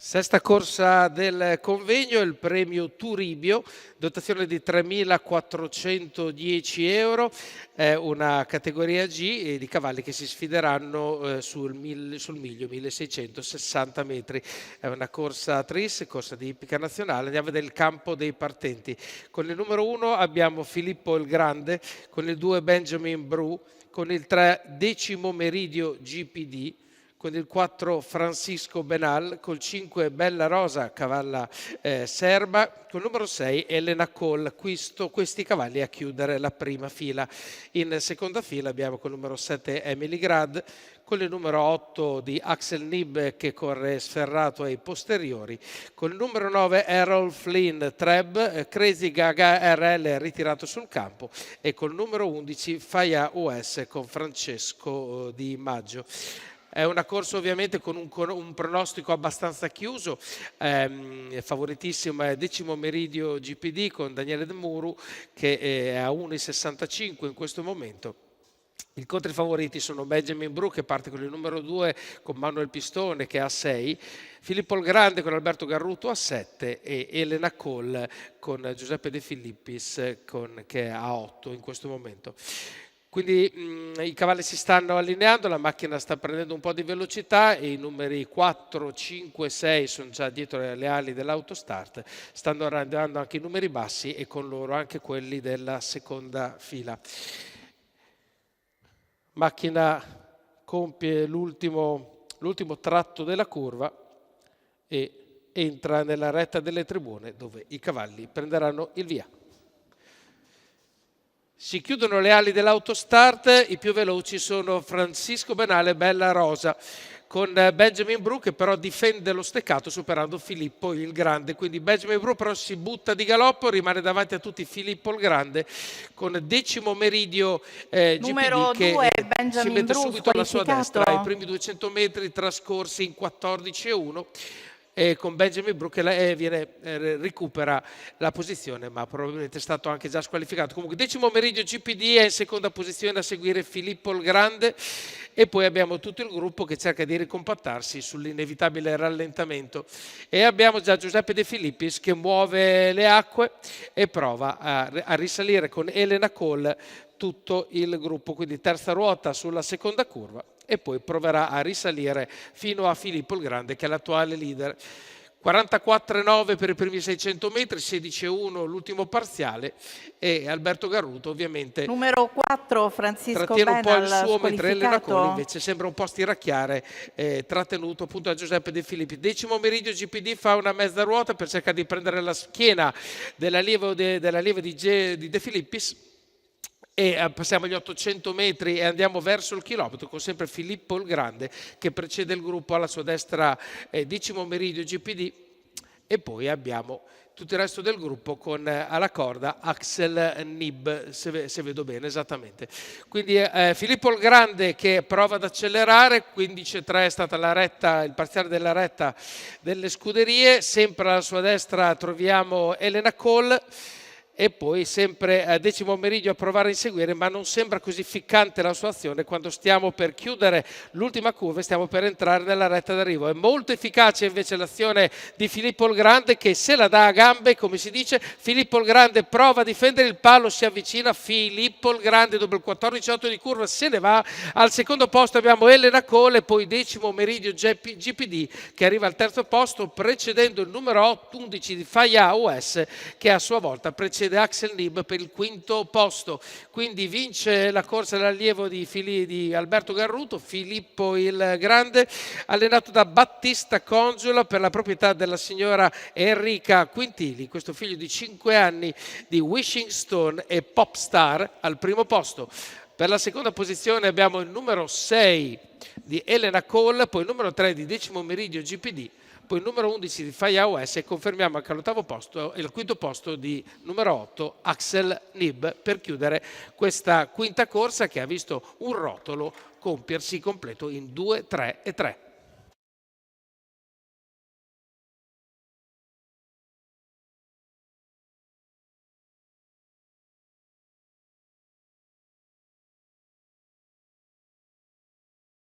Sesta corsa del convegno, il premio Turibio, dotazione di 3.410 euro, è una categoria G di cavalli che si sfideranno sul miglio 1660 metri. È una corsa tris, corsa di ippica nazionale. Andiamo a vedere il campo dei partenti. Con il numero 1 abbiamo Filippo il Grande, con il 2 Benjamin Bru, con il 3 Decimo Meridio GPD, con il 4 Francisco Benal, col 5 Bella Rosa, cavalla serba, col numero 6 Elena Cole. Questi cavalli a chiudere la prima fila. In seconda fila abbiamo col numero 7 Emily Grad, con il numero 8 di Axel Nib che corre sferrato ai posteriori, con il numero 9 Errol Flynn Treb, Crazy Gaga RL ritirato sul campo, e col numero 11 Faya US con Francesco Di Maggio. È una corsa ovviamente con un pronostico abbastanza chiuso, favoritissimo è Decimo Meridio GPD con Daniele De Muru che è a 1,65 in questo momento. I controfavoriti sono Benjamin Bru che parte con il numero 2 con Manuel Pistone che è a 6, Filippo il Grande con Alberto Garruto a 7 e Elena Cole con Giuseppe De Filippis che è a 8 in questo momento. Quindi i cavalli si stanno allineando, la macchina sta prendendo un po' di velocità e i numeri 4, 5, 6 sono già dietro le ali dell'autostart, stanno arrivando anche i numeri bassi e con loro anche quelli della seconda fila. Macchina compie l'ultimo tratto della curva e entra nella retta delle tribune dove i cavalli prenderanno il via. Si chiudono le ali dell'autostart, i più veloci sono Francisco Benale e Bella Rosa, con Benjamin Bru che però difende lo steccato superando Filippo il Grande. Quindi Benjamin Bru però si butta di galoppo, rimane davanti a tutti Filippo il Grande, con Decimo Meridio Numero GPD 2, che si Benjamin mette Bru, subito alla sua destra, squalificato. i primi 200 metri trascorsi in 14,1. E con Benjamin Bru che recupera la posizione, ma probabilmente è stato anche già squalificato. Comunque Decimo Meridio GPD è in seconda posizione, a seguire Filippo il Grande, e poi abbiamo tutto il gruppo che cerca di ricompattarsi sull'inevitabile rallentamento, e abbiamo già Giuseppe De Filippis che muove le acque e prova a risalire con Elena Cole tutto il gruppo, quindi terza ruota sulla seconda curva e poi proverà a risalire fino a Filippo il Grande che è l'attuale leader. 44,9 per i primi 600 metri, 16,1 l'ultimo parziale, e Alberto Garruto ovviamente Numero 4, Francisco trattiene un po' il Benal, suo, mentre Elena Cole squalificato. invece sembra un po' stiracchiare, trattenuto appunto da Giuseppe De Filippi. Decimo Meridio GPD fa una mezza ruota per cercare di prendere la schiena dell'allievo di De Filippis, e passiamo agli 800 metri e andiamo verso il chilometro con sempre Filippo il Grande che precede il gruppo, alla sua destra Decimo Meridio GPD, e poi abbiamo tutto il resto del gruppo con alla corda Axel Nib, se vedo bene esattamente. Quindi Filippo il Grande che prova ad accelerare, 15,3 è stata la retta, il parziale della retta delle scuderie, sempre alla sua destra troviamo Elena Cole, e poi sempre a Decimo Meridio a provare a inseguire, ma non sembra così ficcante la sua azione quando stiamo per chiudere l'ultima curva e stiamo per entrare nella retta d'arrivo. È molto efficace invece l'azione di Filippo il Grande che se la dà a gambe, come si dice. Filippo il Grande prova a difendere il palo, si avvicina Filippo il Grande dopo il 14,8 di curva se ne va. Al secondo posto abbiamo Elena Cole, poi Decimo Meridio GPD che arriva al terzo posto precedendo il numero 11 di Faya US che a sua volta precede Axel Nib per il quinto posto. Quindi vince la corsa l'allievo di Alberto Garruto, Filippo il Grande, allenato da Battista Congiula per la proprietà della signora Enrica Quintili, questo figlio di 5 anni di Wishing Stone e Popstar al primo posto. Per la seconda posizione abbiamo il numero 6 di Elena Cole, poi il numero 3 di Decimo Meridio GPD, poi il numero 11 di Faya US e confermiamo anche all'ottavo posto e al quinto posto di numero 8 Axel Nib per chiudere questa quinta corsa che ha visto un rotolo compiersi completo in 2, 3 e 3.